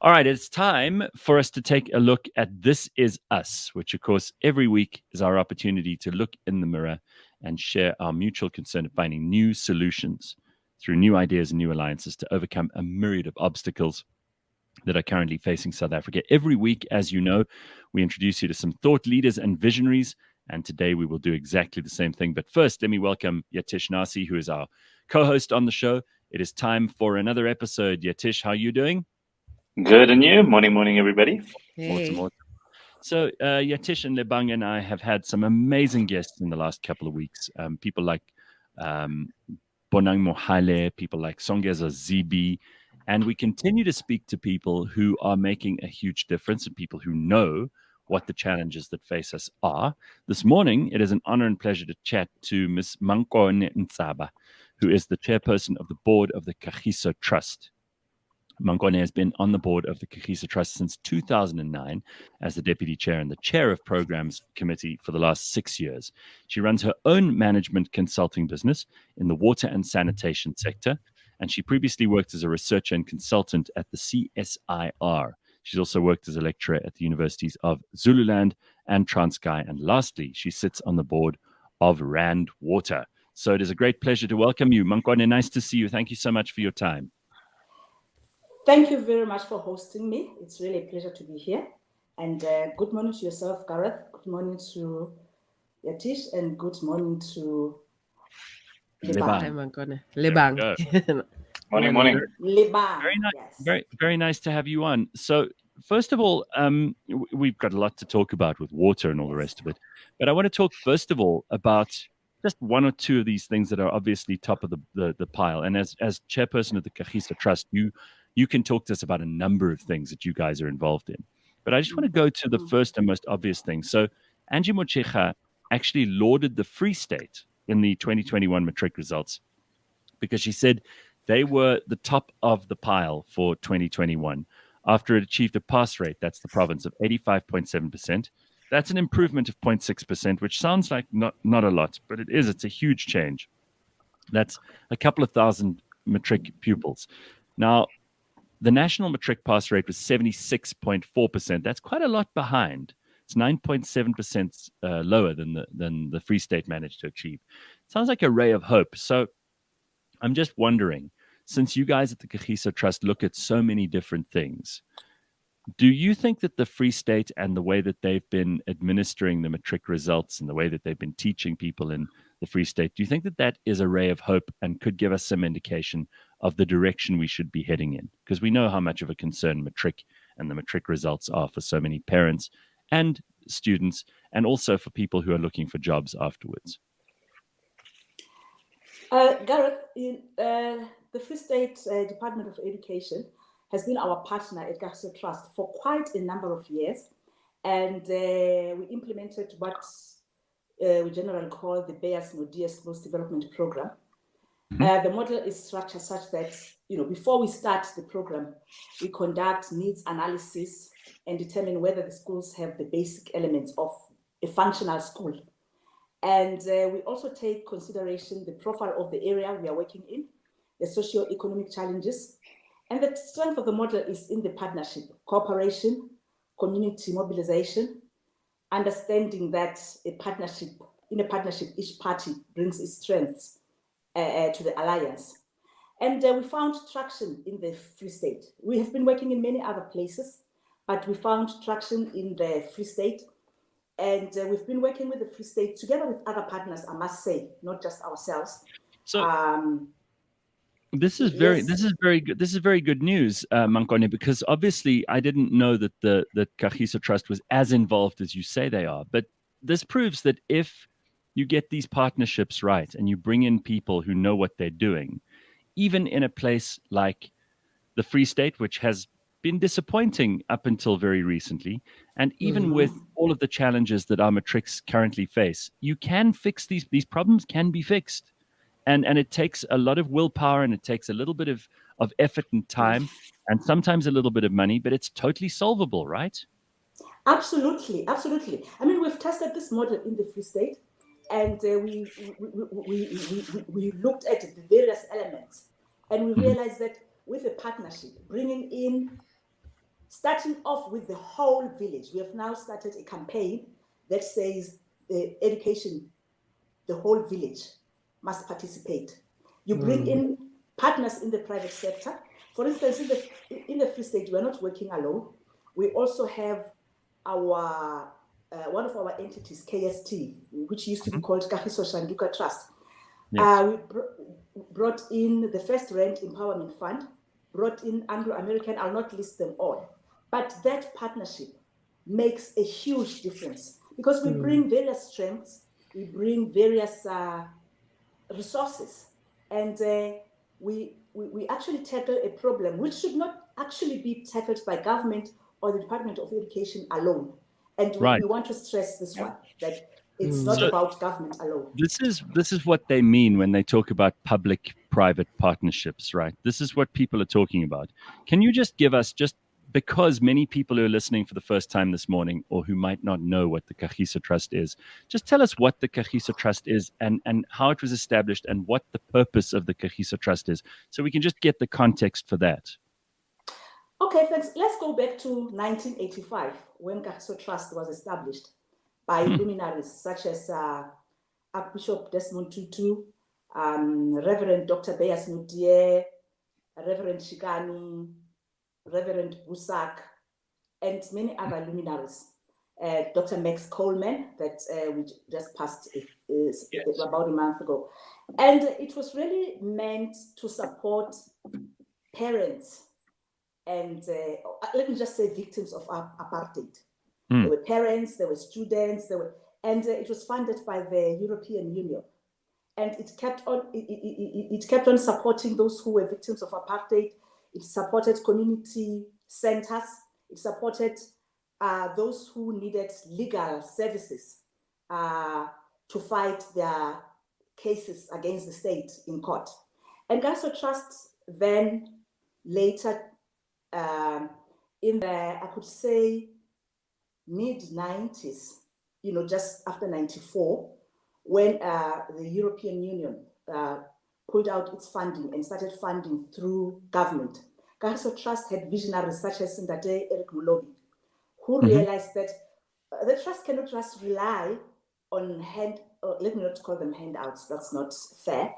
All right, it's time for us to take a look at This Is Us, which, of course, every week is our opportunity to look in the mirror and share our mutual concern of finding new solutions through new ideas and new alliances to overcome a myriad of obstacles that are currently facing South Africa. Every week, as you know, we introduce you to some thought leaders and visionaries, and today we will do exactly the same thing. But first, let me welcome Yatish Nasi, who is our co-host on the show. It is time for another episode. Yatish, how are you doing? Good, and you? Morning, everybody. Awesome. So Yatish and Lebang and I have had some amazing guests in the last couple of weeks. People like Bonang Mohale, people like Songeza Zibi, and we continue to speak to people who are making a huge difference and people who know what the challenges that face us are. This morning, it is an honor and pleasure to chat to Ms. Mankone Ntsaba, who is the chairperson of the board of the Kagiso Trust. Mankone has been on the board of the Kagiso Trust since 2009 as the deputy chair and the chair of programs committee for the last 6 years. She runs her own management consulting business in the water and sanitation sector, and she previously worked as a researcher and consultant at the CSIR. She's also worked as a lecturer at the universities of Zululand and Transkei. And lastly, she sits on the board of Rand Water. So it is a great pleasure to welcome you. Mankone, nice to see you. Thank you so much for your time. Thank you very much for hosting me. It's really a pleasure to be here. And good morning to yourself, Gareth. Good morning to Yatish, and good morning to Lebang. Morning. Lebang. Very nice. Yes. Very nice to have you on. So, first of all, we've got a lot to talk about with water and all the rest of it. But I want to talk first of all about just one or two of these things that are obviously top of the pile. And as chairperson of the Kagiso Trust, you can talk to us about a number of things that you guys are involved in. But I just want to go to the first and most obvious thing. So Angie Motshekga actually lauded the Free State in the 2021 matric results because she said they were the top of the pile for 2021 after it achieved a pass rate, that's the province, of 85.7%. That's an improvement of 0.6%, which sounds like not a lot, but it is. It's a huge change. That's a couple of thousand matric pupils. Now, the national matric pass rate was 76.4%. That's quite a lot behind. It's 9.7% lower than the Free State managed to achieve. Sounds like a ray of hope. So I'm just wondering, since you guys at the Kagiso Trust look at so many different things, do you think that the Free State and the way that they've been administering the matric results and the way that they've been teaching people in the Free State, do you think that that is a ray of hope and could give us some indication of the direction we should be heading in? Because we know how much of a concern matric and the matric results are for so many parents and students, and also for people who are looking for jobs afterwards. Gareth, the Free State Department of Education has been our partner at Kagiso Trust for quite a number of years, and we implemented what we generally call the BEAS Modias Close Development Program. The model is structured such that, before we start the program, we conduct needs analysis and determine whether the schools have the basic elements of a functional school. And we also take consideration the profile of the area we are working in, the socio-economic challenges, and the strength of the model is in the partnership, cooperation, community mobilization, understanding that in a partnership, each party brings its strengths to the alliance. And we found traction in the Free State. We have been working in many other places, but we found traction in the Free State. And we've been working with the Free State together with other partners, I must say, not just ourselves. So this is very good. This is very good news, Mankone, because obviously I didn't know that the Kagiso Trust was as involved as you say they are. But this proves that if you get these partnerships right and you bring in people who know what they're doing, even in a place like the Free State, which has been disappointing up until very recently, and even with all of the challenges that our matrics currently face, you can fix these problems can be fixed. And it takes a lot of willpower, and it takes a little bit of effort and time, and sometimes a little bit of money, but it's totally solvable, right? Absolutely. I mean, we've tested this model in the Free State, and we looked at the various elements, and we realized that with a partnership, bringing in starting off with the whole village. We have now started a campaign that says education, the whole village must participate. You bring in partners in the private sector. For instance, in the Free State, we're not working alone. We also have our one of our entities, KST, which used to be called Kagiso Shanduka Trust. Yes. We brought in the First Rand Empowerment Fund, brought in Anglo-American. I'll not list them all. But that partnership makes a huge difference because we bring various strengths, we bring various resources, and we actually tackle a problem which should not actually be tackled by government or the Department of Education alone. And we want to stress this one, that it's not about government alone. This is what they mean when they talk about public-private partnerships, right? This is what people are talking about. Can you just give us, just because many people who are listening for the first time this morning or who might not know what the Kagiso Trust is, just tell us what the Kagiso Trust is and how it was established and what the purpose of the Kagiso Trust is, so we can just get the context for that. Okay, thanks. Let's go back to 1985 when Kagiso Trust was established by luminaries such as Archbishop Desmond Tutu, Reverend Dr. Beyers Nutie, Reverend Shikani, Reverend Busak, and many other luminaries. Dr. Max Coleman, that we just passed about a month ago. And it was really meant to support parents and let me just say victims of apartheid. There were parents, there were students, and it was funded by the European Union. And it kept on supporting those who were victims of apartheid. It supported community centers. It supported those who needed legal services to fight their cases against the state in court. And Kagiso Trust then later, in the, I could say, mid-90s, just after 94, when the European Union pulled out its funding and started funding through government. Kagiso Trust had visionaries such as Ndate Eric Mulobi, who realized that the trust cannot just rely on let me not call them handouts, that's not fair.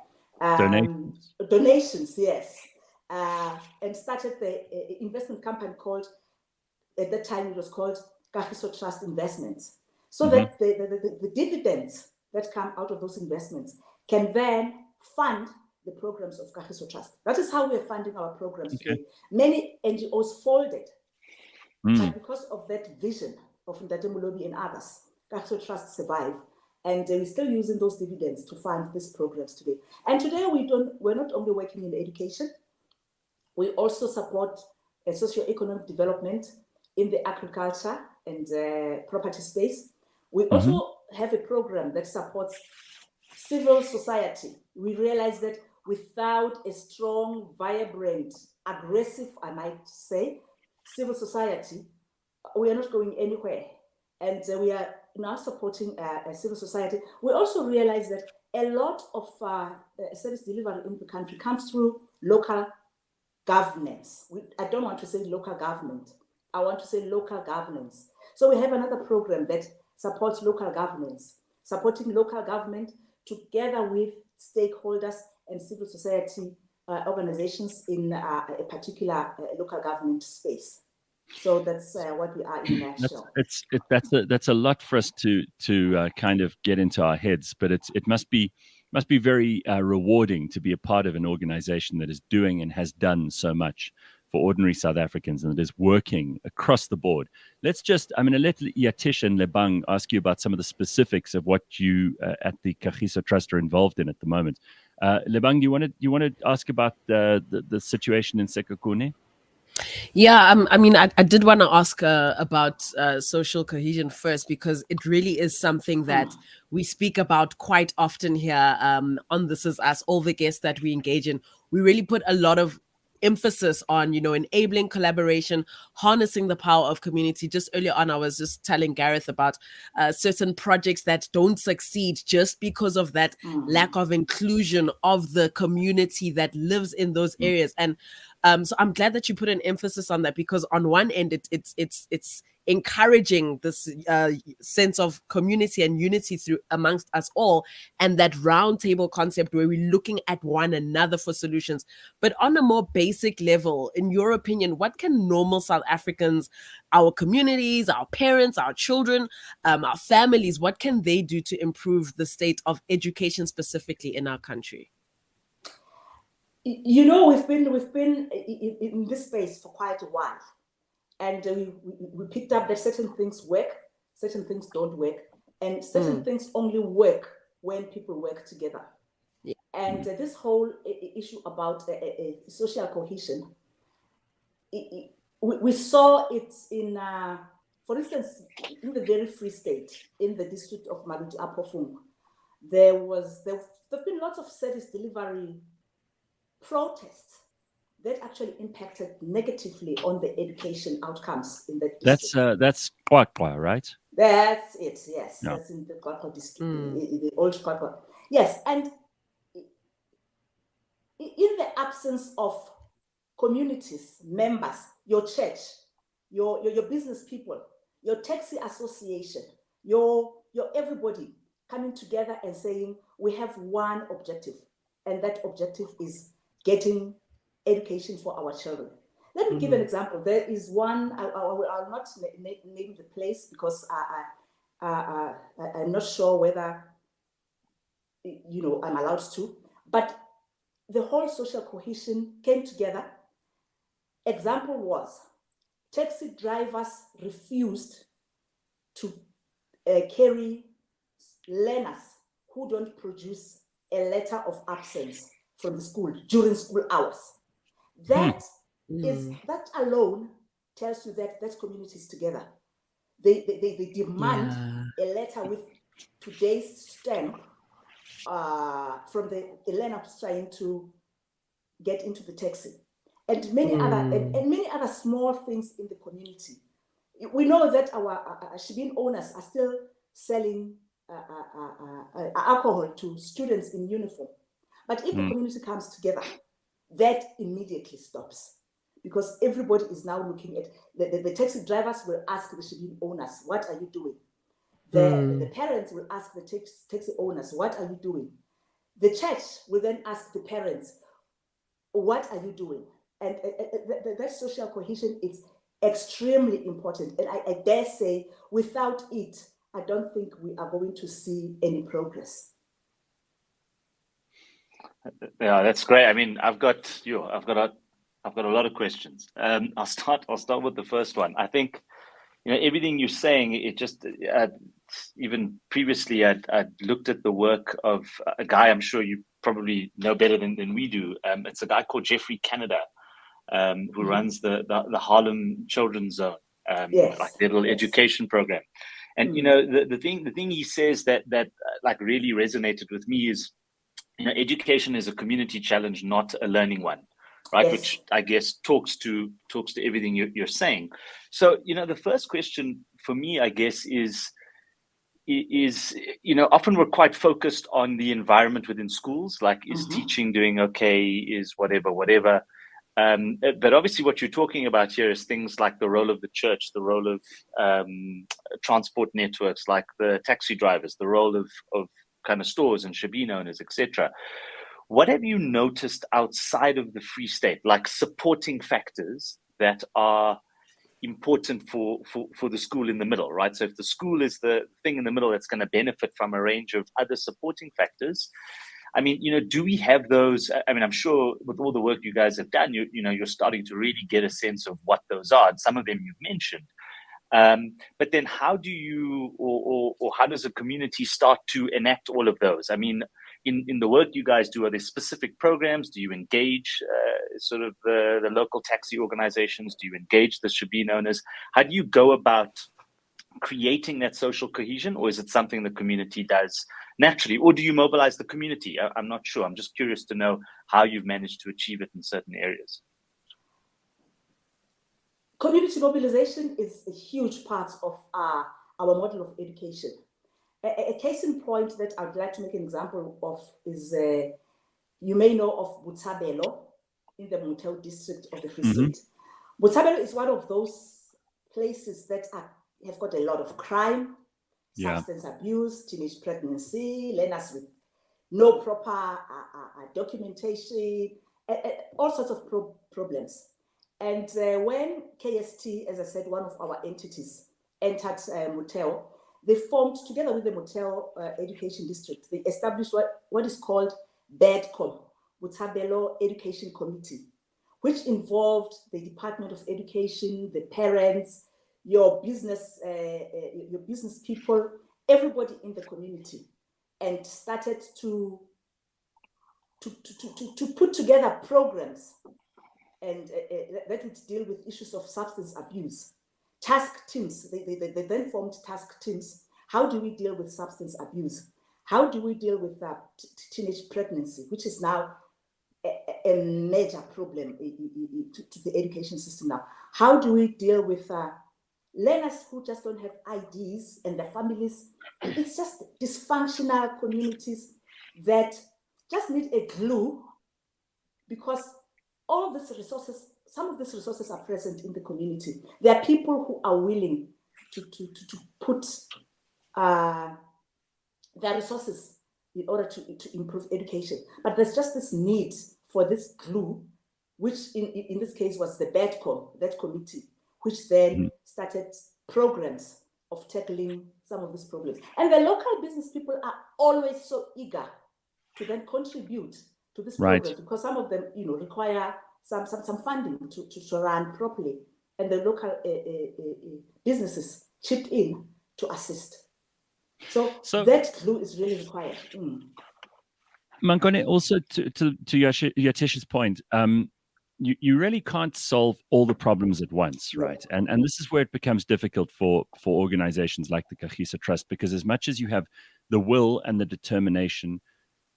Donations, yes. And started the investment company called, at that time it was called Kagiso Trust Investments. So that the dividends that come out of those investments can then fund the programs of Kagiso Trust. That is how we're funding our programs today. Many NGOs folded, but because of that vision of Ndate Mulobi and others, Kagiso Trust survived, and we're still using those dividends to fund these programs today. And today we're not only working in education, we also support socio-economic development in the agriculture and property space. We also have a program that supports civil society. We realize that without a strong, vibrant, aggressive, I might say, civil society, we are not going anywhere. And we are now supporting civil society. We also realize that a lot of service delivery in the country comes through local governance. I don't want to say local government. I want to say local governance. So we have another program that supports local governance, supporting local government together with stakeholders and civil society organizations in a particular local government space. So that's what we are in a nutshell. That's a lot for us to kind of get into our heads, but it must be very rewarding to be a part of an organization that is doing and has done so much for ordinary South Africans and that is working across the board. I'm going to let Yatish and Lebang ask you about some of the specifics of what you at the Kagiso Trust are involved in at the moment. Lebang, do you want to ask about the situation in Sekhukhune? Yeah, I did want to ask about social cohesion first, because it really is something that we speak about quite often here on This Is Us. All the guests that we engage in, we really put a lot of emphasis on, enabling collaboration, harnessing the power of community. Just earlier on, I was just telling Gareth about certain projects that don't succeed just because of that lack of inclusion of the community that lives in those areas. And So I'm glad that you put an emphasis on that, because on one end, it's encouraging this sense of community and unity through amongst us all, and that round table concept where we're looking at one another for solutions. But on a more basic level, in your opinion, what can normal South Africans, our communities, our parents, our children, our families, what can they do to improve the state of education specifically in our country? You know, we've been in this space for quite a while, and we picked up that certain things work, certain things don't work, and certain things only work when people work together. Yeah. And this whole issue about social cohesion, we saw it in, for instance, in the very Free State, in the district of Maluti Apofung, there've been lots of service delivery protests that actually impacted negatively on the education outcomes in that district. That's Kwakwa, right? That's it, yes. No. That's in the Kwakwa district, the old Kwakwa. Yes, and in the absence of communities, members, your church, your business people, your taxi association, your everybody coming together and saying, we have one objective, and that objective is getting education for our children. Let me give an example. There is one, I'll not name the place because I'm not sure whether, you know, I'm allowed to, but the whole social cohesion came together. Example was, taxi drivers refused to carry learners who don't produce a letter of absence from the school during school hours. That that alone tells you that that community is together. They demand a letter with today's stamp from the learner who's trying to get into the taxi, and many other small things in the community. We know that our Shebeen owners are still selling alcohol to students in uniform. But if the community comes together, that immediately stops, because everybody is now looking at the taxi drivers will ask the Shebeen owners, what are you doing? The parents will ask the taxi owners, what are you doing? The church will then ask the parents, what are you doing? And that social cohesion is extremely important. And I dare say, without it, I don't think we are going to see any progress. Yeah, that's great. I mean, I've got a lot of questions. I'll start with the first one. I think, you know, everything you're saying, it just even previously I'd looked at the work of a guy I'm sure you probably know better than we do. It's a guy called Jeffrey Canada, who runs the Harlem Children's Zone, like their little education program. And you know, the thing he says that like really resonated with me is, you know, education is a community challenge, not a learning one, right? Yes. Which I guess talks to everything you're saying. So, you know, the first question for me, I guess, is, you know, often we're quite focused on the environment within schools, like is teaching doing okay, is whatever. But obviously what you're talking about here is things like the role of the church, the role of transport networks, like the taxi drivers, the role of kind of stores and Shebeen owners, etc. What have you noticed outside of the Free State, like supporting factors that are important for the school in the middle, right? So if the school is the thing in the middle that's going to benefit from a range of other supporting factors, I mean, you know, do we have those? I mean, I'm sure with all the work you guys have done, you know, you're starting to really get a sense of what those are. And some of them you've mentioned. But then how do you, or how does a community start to enact all of those? I mean, in the work you guys do, are there specific programs? Do you engage sort of the local taxi organizations? Do you engage the Shebeen owners? How do you go about creating that social cohesion, or is it something the community does naturally, or do you mobilize the community? I'm not sure. I'm just curious to know how you've managed to achieve it in certain areas. Community mobilization is a huge part of our model of education. A case in point that I'd like to make an example of is, you may know of Botshabelo. in the Motheo district of the Free Mhm. State. Botshabelo is one of those places that have got a lot of crime, Yeah. substance abuse, teenage pregnancy, learners with no proper documentation, all sorts of problems. And when KST, as I said, one of our entities, entered Motheo, they formed, together with the Motheo Education District, they established what is called BEDCOM, Botshabelo Education Committee, which involved the Department of Education, the parents, your business people, everybody in the community, and started to put together programs and that would deal with issues of substance abuse. Task teams, they then formed task teams. How do we deal with substance abuse? How do we deal with teenage pregnancy, which is now a major problem to the education system now? How do we deal with learners who just don't have IDs and their families? It's just dysfunctional communities that just need a glue, because all of these resources, some of these resources are present in the community. There are people who are willing to put their resources in order to improve education. But there's just this need for this glue, which in this case was the BEDCOM, that committee, which then started programs of tackling some of these problems. And the local business people are always so eager to then contribute to this program, because some of them, require some funding to run properly, and the local businesses chipped in to assist. So that glue is really required. Mankone, also to Yatesh's point, you really can't solve all the problems at once, right? And this is where it becomes difficult for organizations like the Kagiso Trust, because as much as you have the will and the determination,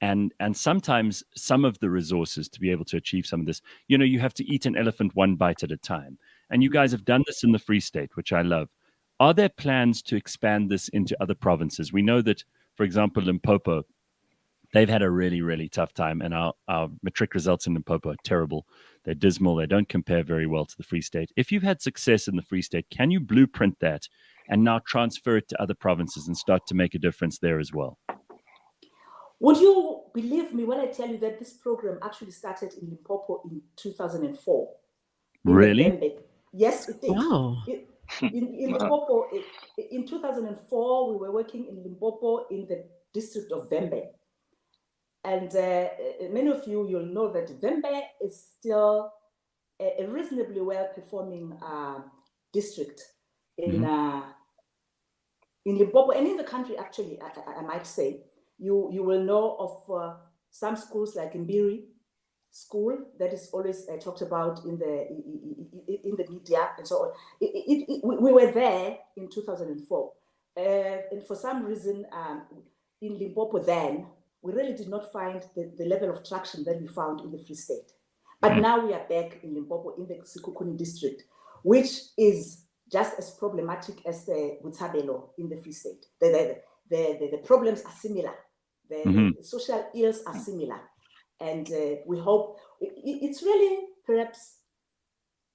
and sometimes some of the resources to be able to achieve some of this, you have to eat an elephant one bite at a time. And you guys have done this in the Free State, which I love. Are there plans to expand this into other provinces? We know that, for example, Limpopo, they've had a really, really tough time, and our matric results in Limpopo are terrible. They're dismal. They don't compare very well to the Free State. If you've had success in the Free State, can you blueprint that and now transfer it to other provinces and start to make a difference there as well? Would you believe me when I tell you that this program actually started in Limpopo in 2004? Really? Yes, it did. Wow. In Limpopo, in 2004, we were working in Limpopo in the district of Vembe. And many of you'll know that Vembe is still a reasonably well-performing district in Limpopo and in the country, actually, I might say. You will know of some schools like Mbiri School that is always talked about in the media and so on. We were there in 2004, and for some reason in Limpopo then we really did not find the level of traction that we found in the Free State. But now we are back in Limpopo in the Sekhukhune district, which is just as problematic as the Botshabelo in the Free State. The problems are similar. The social ills are similar. And we hope it's really perhaps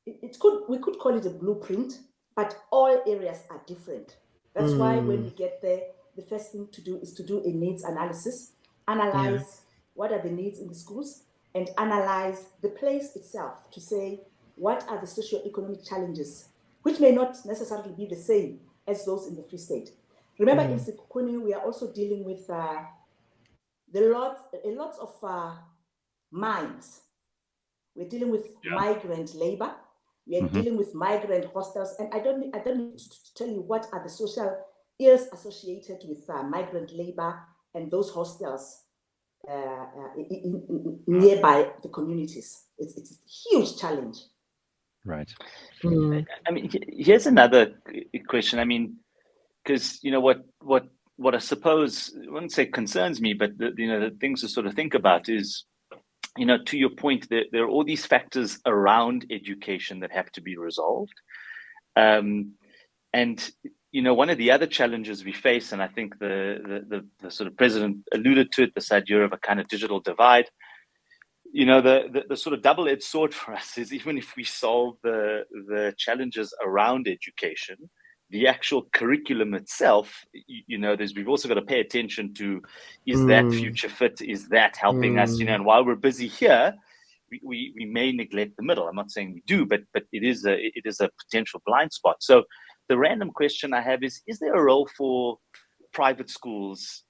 we could call it a blueprint, but all areas are different. That's why when we get there, the first thing to do is to do a needs analysis, analyze what are the needs in the schools, and analyze the place itself to say what are the socio-economic challenges, which may not necessarily be the same as those in the Free State. Remember, in Sekhukhune, we are also dealing with a lot of mines. We're dealing with migrant labor. We are dealing with migrant hostels, and I don't need to tell you what are the social ills associated with migrant labor and those hostels nearby the communities. It's a huge challenge. Right. I mean, here's another question. I mean, because what I suppose, I wouldn't say concerns me, but the things to sort of think about is, to your point, there are all these factors around education that have to be resolved. And one of the other challenges we face, and I think the sort of president alluded to it, this idea of a kind of digital divide. the sort of double-edged sword for us is, even if we solve the challenges around education, the actual curriculum itself, we've also got to pay attention to, is that future fit? Is that helping us? And while we're busy here, we may neglect the middle. I'm not saying we do, but it is a potential blind spot. So the random question I have is there a role for private schools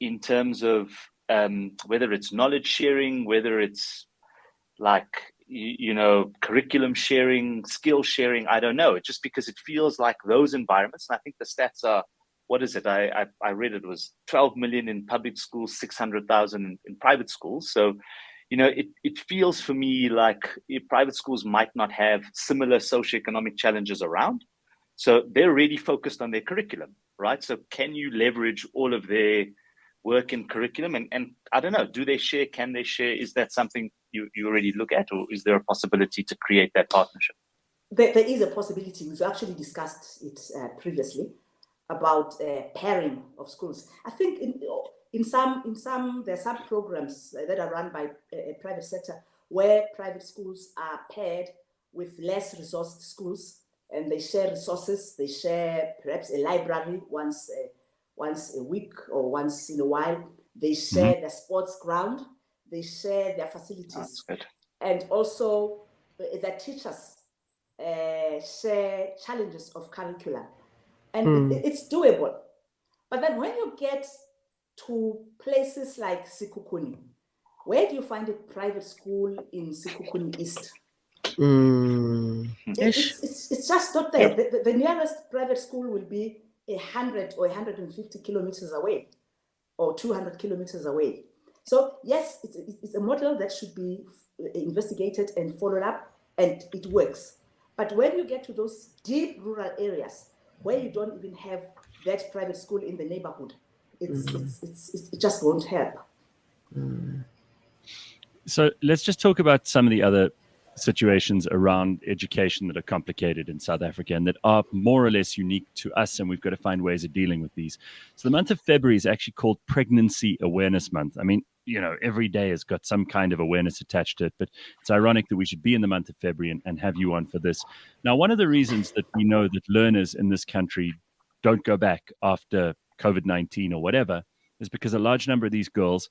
in terms of whether it's knowledge sharing, whether it's like, curriculum sharing, skill sharing? I don't know. It's just because it feels like those environments, and I think the stats are, what is it? I read it was 12 million in public schools, 600,000 in private schools. So, it feels for me like private schools might not have similar socioeconomic challenges around. So they're really focused on their curriculum, right? So can you leverage all of their work in curriculum? And I don't know, do they share? Can they share? Is that something you already look at, or is there a possibility to create that partnership? There is a possibility. We've actually discussed it previously about pairing of schools. I think in some there are some programs that are run by a private sector where private schools are paired with less resourced schools, and they share resources. They share perhaps a library once a week or once in a while. They share their sports ground. They share their facilities, and also the teachers share challenges of curriculum, and it's doable. But then when you get to places like Sekhukhune, where do you find a private school in Sekhukhune East? It's just not there. The nearest private school will be 100 or 150 kilometers away, or 200 kilometers away. So yes, it's a model that should be investigated and followed up, and it works. But when you get to those deep rural areas where you don't even have that private school in the neighborhood, it just won't help. So let's just talk about some of the other situations around education that are complicated in South Africa and that are more or less unique to us, and we've got to find ways of dealing with these. So the month of February is actually called Pregnancy Awareness Month. I mean, every day has got some kind of awareness attached to it, but it's ironic that we should be in the month of February and have you on for this. Now, one of the reasons that we know that learners in this country don't go back after COVID-19 or whatever is because a large number of these girls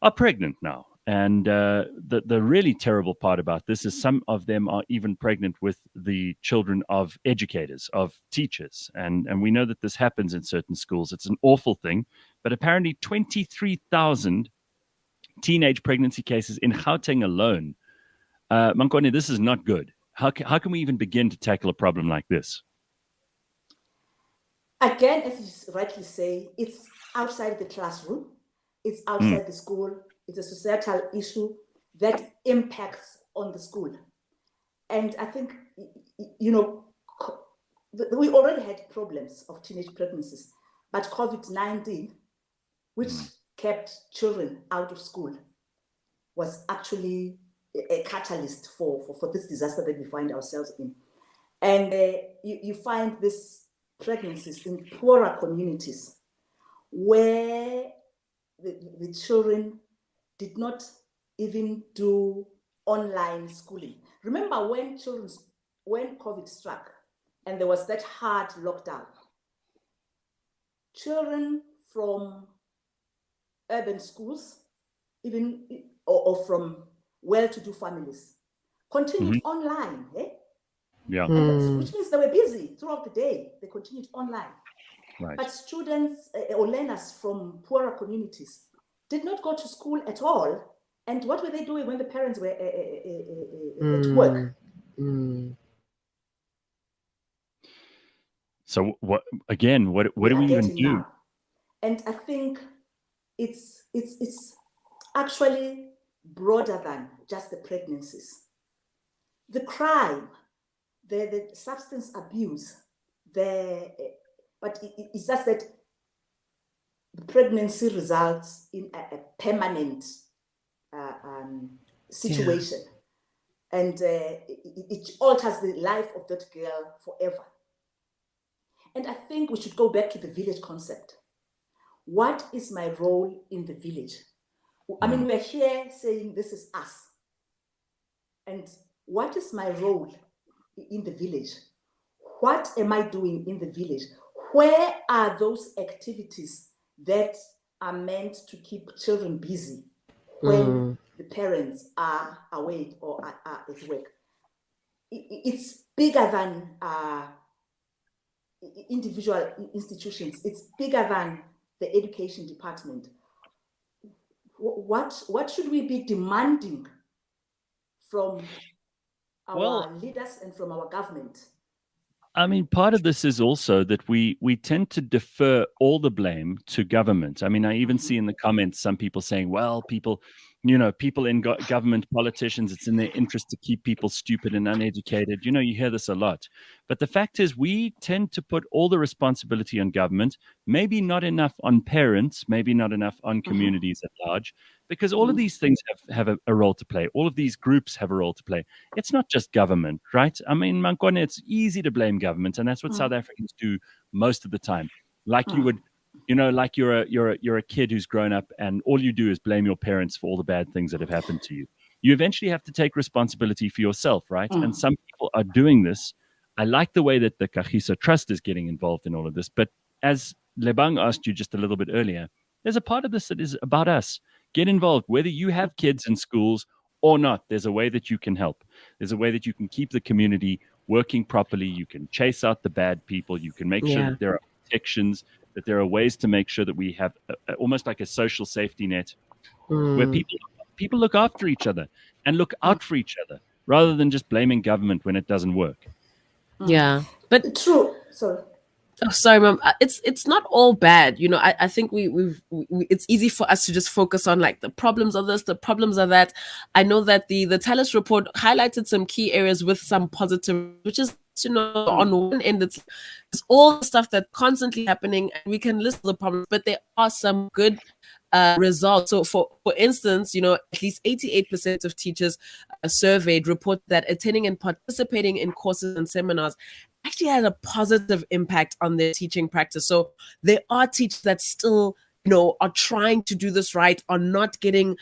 are pregnant now. And the really terrible part about this is some of them are even pregnant with the children of educators, of teachers. And we know that this happens in certain schools. It's an awful thing. But apparently 23,000 teenage pregnancy cases in Gauteng alone. Mankwane, this is not good. How can we even begin to tackle a problem like this? Again, as you rightly say, it's outside the classroom. It's outside the school. It's a societal issue that impacts on the school. And I think, we already had problems of teenage pregnancies, but COVID-19, which kept children out of school, was actually a catalyst for this disaster that we find ourselves in. And you find these pregnancies in poorer communities where the children did not even do online schooling. Remember when COVID struck and there was that hard lockdown, children from urban schools, even or from well-to-do families, continued online. Yeah. Which means they were busy throughout the day. They continued online. Right. But students or learners from poorer communities did not go to school at all. And what were they doing when the parents were at work? So what do we even do? Now. And I think it's actually broader than just the pregnancies. The crime, the substance abuse, but it's just that the pregnancy results in a permanent situation, and it alters the life of that girl forever. And I think we should go back to the village concept. What is my role in the village? I mean, we're here saying this is us. And what is my role in the village? What am I doing in the village? Where are those activities that are meant to keep children busy when the parents are away or are at work? It's bigger than individual institutions. It's bigger than the education department. What should we be demanding from our leaders and from our government? I mean, part of this is also that we tend to defer all the blame to government. I mean, I even see in the comments some people saying, well, people in government, politicians, it's in their interest to keep people stupid and uneducated. You hear this a lot. But the fact is, we tend to put all the responsibility on government, maybe not enough on parents, maybe not enough on communities at large, because all of these things have a role to play. All of these groups have a role to play. It's not just government, right? I mean, Mankwane, it's easy to blame government, and that's what South Africans do most of the time. Like you would, like you're a kid who's grown up, and all you do is blame your parents for all the bad things that have happened to you. You eventually have to take responsibility for yourself, right? And some people are doing this. I like the way that the Kagiso Trust is getting involved in all of this. But as Lebang asked you just a little bit earlier, there's a part of this that is about us. Get involved, whether you have kids in schools or not. There's a way that you can help. There's a way that you can keep the community working properly. You can chase out the bad people. You can make sure that there are protections, that there are ways to make sure that we have almost like a social safety net where people look after each other and look out for each other rather than just blaming government when it doesn't work. Yeah, but true. Sorry. Oh, sorry, Mom. It's not all bad. I think it's easy for us to just focus on like the problems of this, the problems of that. I know that the Talis report highlighted some key areas with some positive, which is on one end it's all the stuff that's constantly happening, and we can list the problems, but there are some good results. So for instance, at least 88% of teachers surveyed report that attending and participating in courses and seminars actually had a positive impact on their teaching practice. So there are teachers that still, are trying to do this right, are not getting,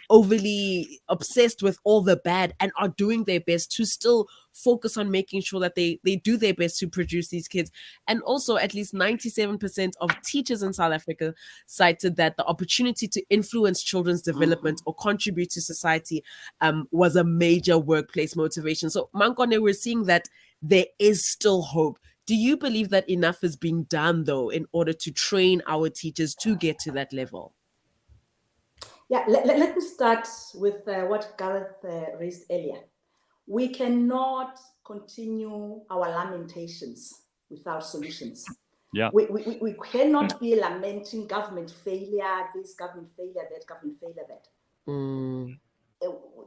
overly obsessed with all the bad, and are doing their best to still focus on making sure that they do their best to produce these kids. And also at least 97% of teachers in South Africa cited that the opportunity to influence children's development or contribute to society was a major workplace motivation. So Mankwane, we're seeing that there is still hope. Do you believe that enough is being done, though, in order to train our teachers to get to that level? Yeah, let me start with what Gareth raised earlier. We cannot continue our lamentations without solutions. Yeah. We cannot be lamenting government failure, this government failure, that government failure, that.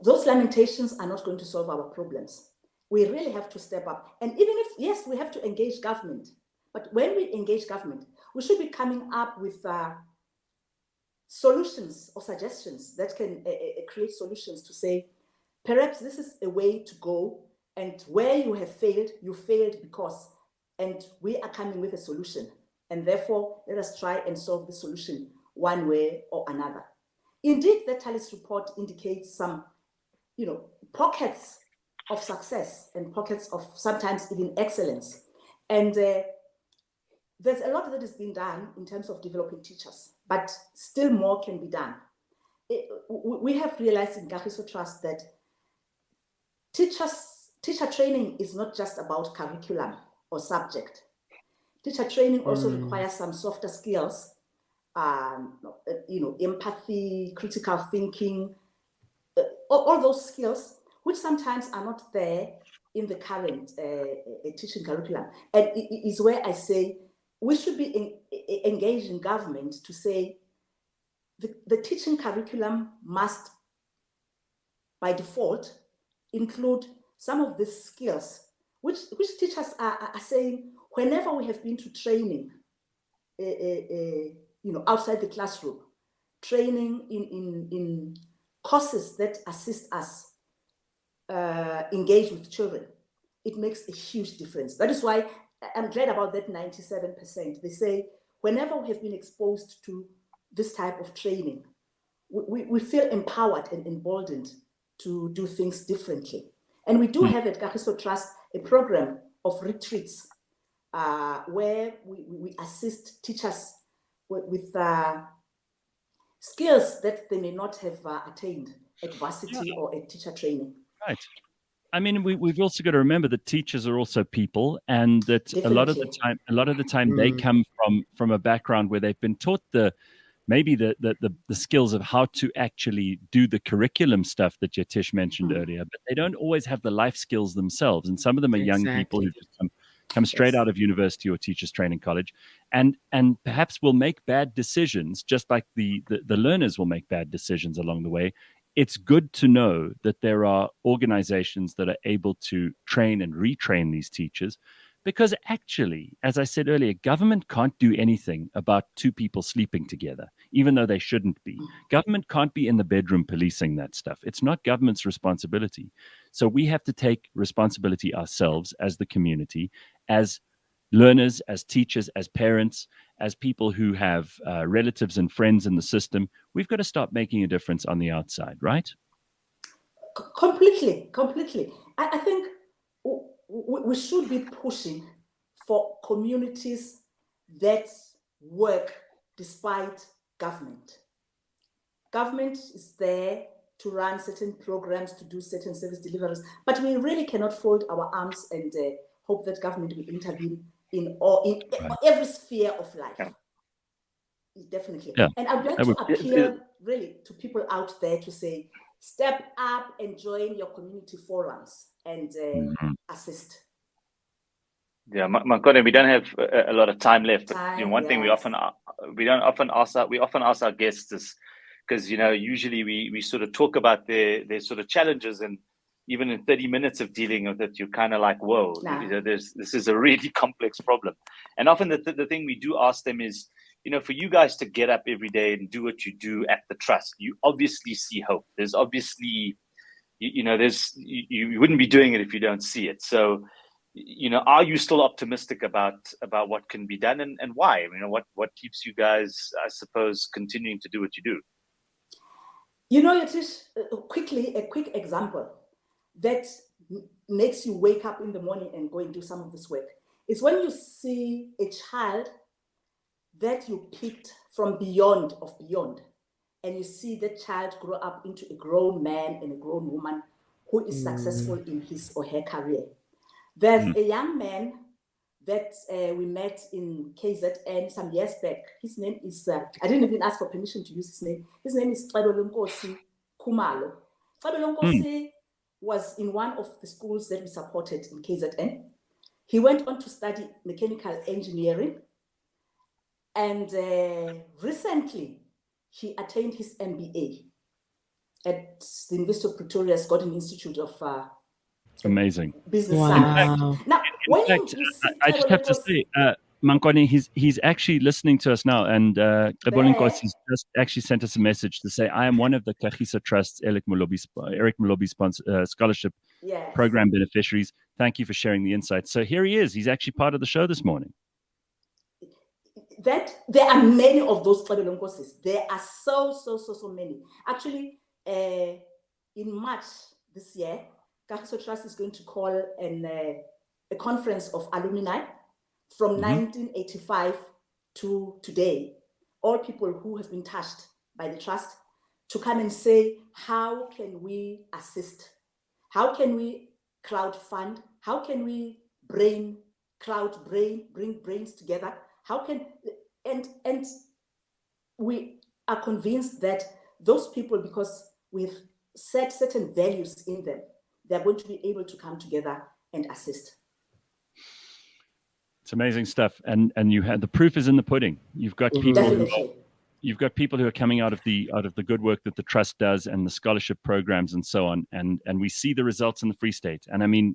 Those lamentations are not going to solve our problems. We really have to step up. And even if, yes, we have to engage government, but when we engage government, we should be coming up with solutions or suggestions that can create solutions to say, perhaps this is a way to go, and where you have failed, you failed because, and we are coming with a solution. And therefore, let us try and solve the solution one way or another. Indeed, the Talis report indicates some, pockets of success and pockets of sometimes even excellence. And there's a lot that is being done in terms of developing teachers, but still more can be done. We have realized in Kagiso Trust that teacher training is not just about curriculum or subject. Teacher training also requires some softer skills, empathy, critical thinking, all those skills, which sometimes are not there in the current teaching curriculum. And it is where I say we should be engaging government to say the teaching curriculum must, by default, include some of these skills, which teachers are saying, whenever we have been to training, outside the classroom, training in courses that assist us engage with children, it makes a huge difference. That is why I'm glad about that 97%. They say, whenever we have been exposed to this type of training, we feel empowered and emboldened to do things differently. And we do have at Kagiso Trust a program of retreats where we assist teachers with skills that they may not have attained at varsity or at teacher training. Right. I mean, we've also got to remember that teachers are also people, and that Definitely. a lot of the time they come from a background where they've been taught the skills of how to actually do the curriculum stuff that Yatish mentioned earlier, but they don't always have the life skills themselves. And some of them are young people who just come straight out of university or teachers training college, and perhaps will make bad decisions, just like the learners will make bad decisions along the way. It's good to know that there are organizations that are able to train and retrain these teachers, because actually, as I said earlier, government can't do anything about two people sleeping together, even though they shouldn't be. Government can't be in the bedroom policing that stuff. It's not government's responsibility. So we have to take responsibility ourselves as the community, as learners, as teachers, as parents, as people who have relatives and friends in the system. We've got to start making a difference on the outside, right? Completely. I think we should be pushing for communities that work despite government. Government is there to run certain programs, to do certain service deliveries, but we really cannot fold our arms and hope that government will intervene in every sphere of life. Yeah. Definitely. Yeah. And I'd like to appeal really to people out there to say, step up and join your community forums and assist. Yeah, Mankone, we don't have a lot of time left. But one thing we often ask our guests is, because usually we sort of talk about their sort of challenges, and even in 30 minutes of dealing with it, you're kind of like, whoa, this is a really complex problem. And often the thing we do ask them is, for you guys to get up every day and do what you do at the trust, you obviously see hope. There's obviously, you wouldn't be doing it if you don't see it. So, are you still optimistic about what can be done, and why? What keeps you guys, I suppose, continuing to do what you do? Yatish, a quick example that makes you wake up in the morning and go and do some of this work is when you see a child that you picked from beyond, and you see that child grow up into a grown man and a grown woman who is successful in his or her career. There's a young man that we met in KZN some years back. His name is, I didn't even ask for permission to use his name. His name is Xabelonkosi Khumalo. Xabelonkosi was in one of the schools that we supported in KZN. He went on to study mechanical engineering, and recently he attained his MBA at the University of Pretoria's Gordon Institute of Amazing Business Science. Now, I just have to say, Mankone, he's actually listening to us now, and Xabelonkosi just actually sent us a message to say, I am one of the Kagiso Trust's Eric Molobi scholarship program beneficiaries. Thank you for sharing the insights. So here he is. He's actually part of the show this morning. That there are many of those Xabelonkosis. There are so many. Actually, in March this year, Kagiso Trust is going to call a conference of alumni from 1985 to today. All people who have been touched by the trust to come and say, how can we assist? How can we crowdfund? How can we bring brains together? How can, and we are convinced that those people, because we've set certain values in them, they're going to be able to come together and assist. It's amazing stuff, and you had the proof is in the pudding. You've got people. You've got people who are coming out of the good work that the trust does and the scholarship programs and so on, and we see the results in the Free State. And I mean,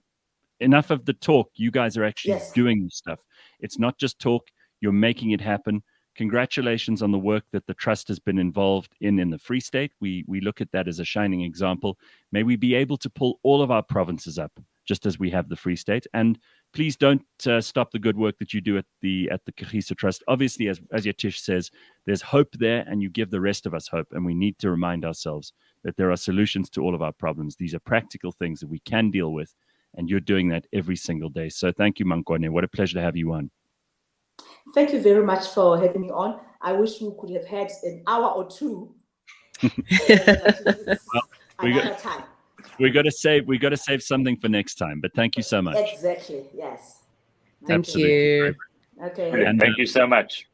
enough of the talk. You guys are actually doing this stuff. It's not just talk. You're making it happen. Congratulations on the work that the trust has been involved in the Free State. We look at that as a shining example. May we be able to pull all of our provinces up just as we have the Free State. And please don't stop the good work that you do at the Kagiso Trust. Obviously, as Yatish says, there's hope there, and you give the rest of us hope. And we need to remind ourselves that there are solutions to all of our problems. These are practical things that we can deal with, and you're doing that every single day. So thank you, Mankwane. What a pleasure to have you on. Thank you very much for having me on. I wish we could have had an hour or two. Another time. We got to save something for next time. But thank you so much. Exactly. Yes. Thank you. Okay. And thank you so much.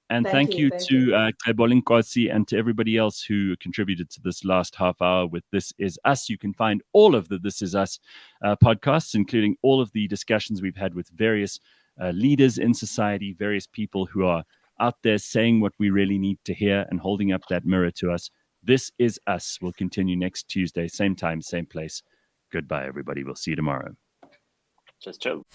And thank you to Xebo Nkosi and to everybody else who contributed to this last half hour with This Is Us. You can find all of the This Is Us podcasts, including all of the discussions we've had with various leaders in society, various people who are out there saying what we really need to hear and holding up that mirror to us. This Is Us will continue next Tuesday, same time, same place. Goodbye, everybody. We'll see you tomorrow. Just chill.